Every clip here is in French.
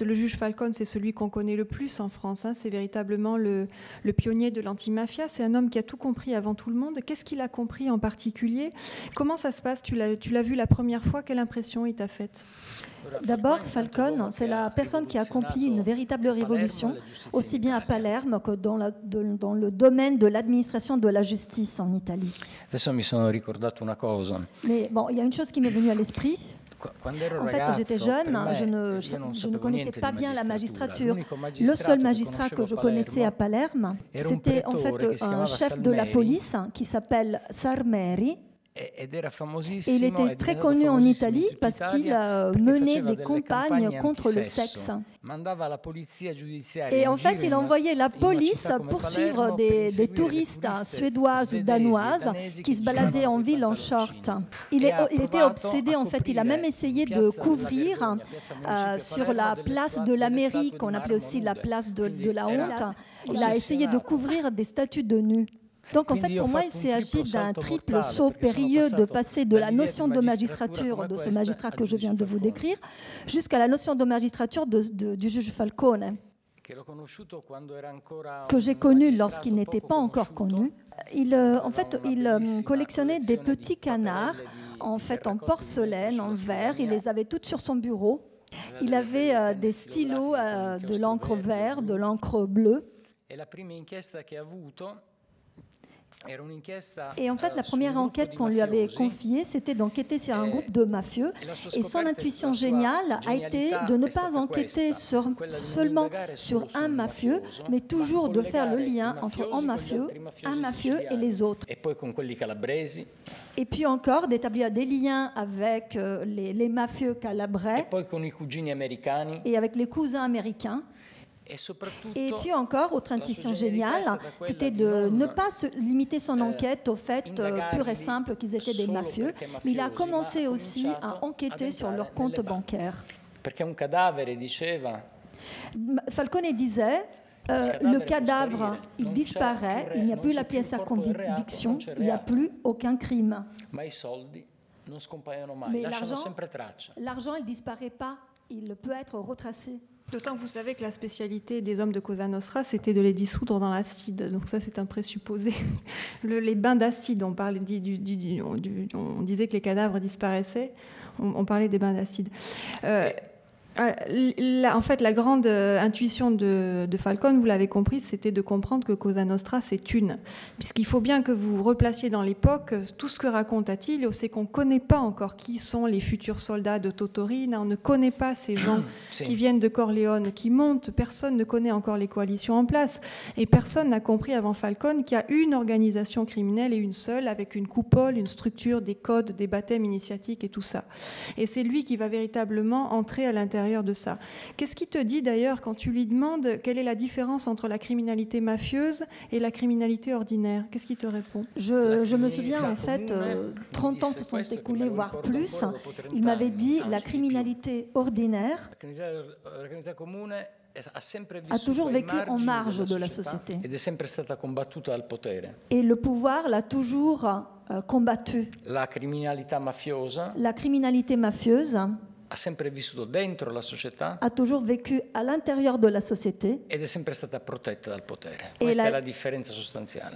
Le juge Falcone, c'est celui qu'on connaît le plus en France. Hein. C'est véritablement le pionnier de l'antimafia. C'est un homme qui a tout compris avant tout le monde. Qu'est-ce qu'il a compris en particulier? Comment ça se passe? Tu l'as vu la première fois. Quelle impression il t'a faite? D'abord, Falcone, c'est la personne qui a accompli une véritable révolution, aussi bien à Palerme que dans le domaine de l'administration de la justice en Italie. Mais bon, il y a une chose qui m'est venue à l'esprit. En fait, j'étais jeune, je ne connaissais pas bien la magistrature. Le seul magistrat que je connaissais à Palerme, c'était en fait un chef de la police qui s'appelle Sarmeri. Et il était très connu en Italie parce qu'il menait des campagnes contre le sexe. Et en fait, il envoyait la police poursuivre des touristes suédoises ou danoises qui se baladaient en ville en short. Il était obsédé, en fait. Il a même essayé de couvrir sur la place de la mairie, qu'on appelait aussi la place de la honte. Il a essayé de couvrir des statues de nus. Donc en fait, pour moi, il s'est agi d'un triple saut périlleux de passer de la notion de magistrature, de ce magistrat que je viens de vous décrire, jusqu'à la notion de magistrature du juge Falcone, que j'ai connu lorsqu'il n'était pas encore connu. En fait, il collectionnait des petits canards, en fait, en porcelaine, en verre. Il les avait toutes sur son bureau. Il avait des stylos, de l'encre verte, de l'encre bleue. Et en fait, la première enquête qu'on lui avait confiée, c'était d'enquêter sur un groupe de mafieux. Et son intuition géniale a été de ne pas enquêter seulement sur un mafieux, mais toujours de faire le lien entre un mafieux et les autres. Et puis encore, d'établir des liens avec les mafieux calabrais et avec les cousins américains. Et puis encore, autre intuition géniale, c'était de ne pas se limiter son enquête au fait pur et simple qu'ils étaient des mafieux, mais il a commencé aussi à enquêter sur leurs comptes bancaires. Falcone disait, le cadavre, il disparaît, il n'y a plus la pièce à conviction, il n'y a plus aucun crime. Mais l'argent, il ne disparaît pas, il peut être retracé. D'autant que vous savez que la spécialité des hommes de Cosa Nostra, c'était de les dissoudre dans l'acide. Donc ça, c'est un présupposé. Les bains d'acide, on disait que les cadavres disparaissaient, on parlait des bains d'acide. En fait, la grande intuition de Falcone, vous l'avez compris, c'était de comprendre que Cosa Nostra, c'est une. Puisqu'il faut bien que vous replaciez dans l'époque tout ce que raconte Attilio, c'est qu'on ne connaît pas encore qui sont les futurs soldats de Totorina, on ne connaît pas ces gens qui viennent de Corleone, qui montent, personne ne connaît encore les coalitions en place. Et personne n'a compris avant Falcone qu'il y a une organisation criminelle et une seule, avec une coupole, une structure, des codes, des baptêmes initiatiques et tout ça. Et c'est lui qui va véritablement entrer à l'intérieur de ça. Qu'est-ce qu'il te dit d'ailleurs quand tu lui demandes quelle est la différence entre la criminalité mafieuse et la criminalité ordinaire? Qu'est-ce qu'il te répond? Je me souviens, en fait, 30 ans se sont écoulés, voire plus. Il m'avait dit la criminalité ordinaire a toujours vécu en marge de la société. Et le pouvoir l'a toujours combattu. La criminalité mafieuse a toujours vécu à l'intérieur de la société et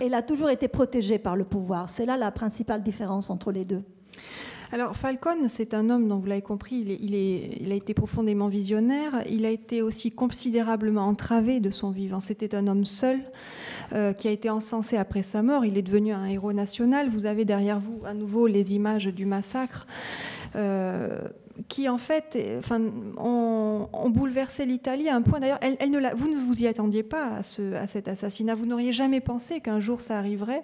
elle a toujours été protégée par le pouvoir. C'est là la principale différence entre les deux. Alors Falcone, c'est un homme dont vous l'avez compris, il a été profondément visionnaire, il a été aussi considérablement entravé de son vivant. C'était un homme seul qui a été encensé après sa mort, il est devenu un héros national. Vous avez derrière vous à nouveau les images du massacre qui en fait ont bouleversé l'Italie à un point. D'ailleurs, vous ne vous y attendiez pas à cet assassinat. Vous n'auriez jamais pensé qu'un jour ça arriverait,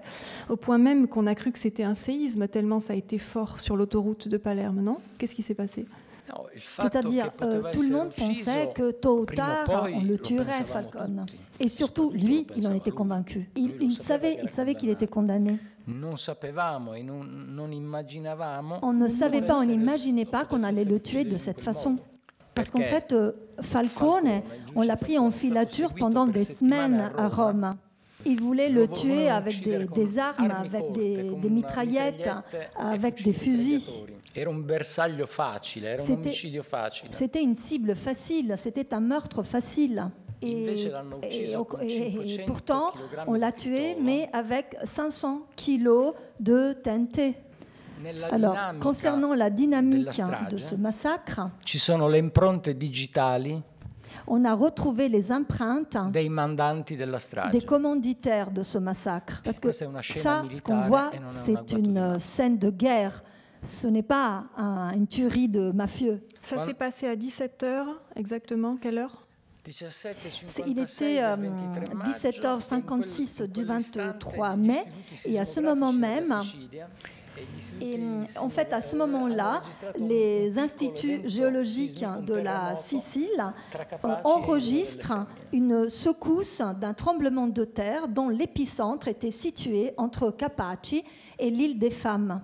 au point même qu'on a cru que c'était un séisme, tellement ça a été fort sur l'autoroute de Palerme, non? Qu'est-ce qui s'est passé? C'est-à-dire, tout le monde pensait que tôt ou tard, on le tuerait, Falcone. Et surtout, lui, il en était convaincu. Il savait qu'il était condamné. On ne savait pas, on n'imaginait pas qu'on allait le tuer de cette façon. Parce qu'en fait, Falcone, on l'a pris en filature pendant des semaines à Rome. Ils voulaient le tuer avec des armes, avec des mitraillettes, avec des fusils. C'était une cible facile, c'était un meurtre facile. Et pourtant, on l'a tué, mais avec 500 kilos de TNT. Alors, concernant la dynamique de ce massacre, ci sono le impronte digitali on a retrouvé les empreintes dei mandanti della strage. Des commanditaires de ce massacre. Parce que ça, ce qu'on voit, c'est une scène de guerre. Ce n'est pas une tuerie de mafieux. Ça s'est passé à 17h, exactement, quelle heure? Il était 17h56 du 23 mai, et à ce moment même, en fait, à ce moment-là, les instituts géologiques de la Sicile enregistrent une secousse d'un tremblement de terre dont l'épicentre était situé entre Capaci et l'île des Femmes.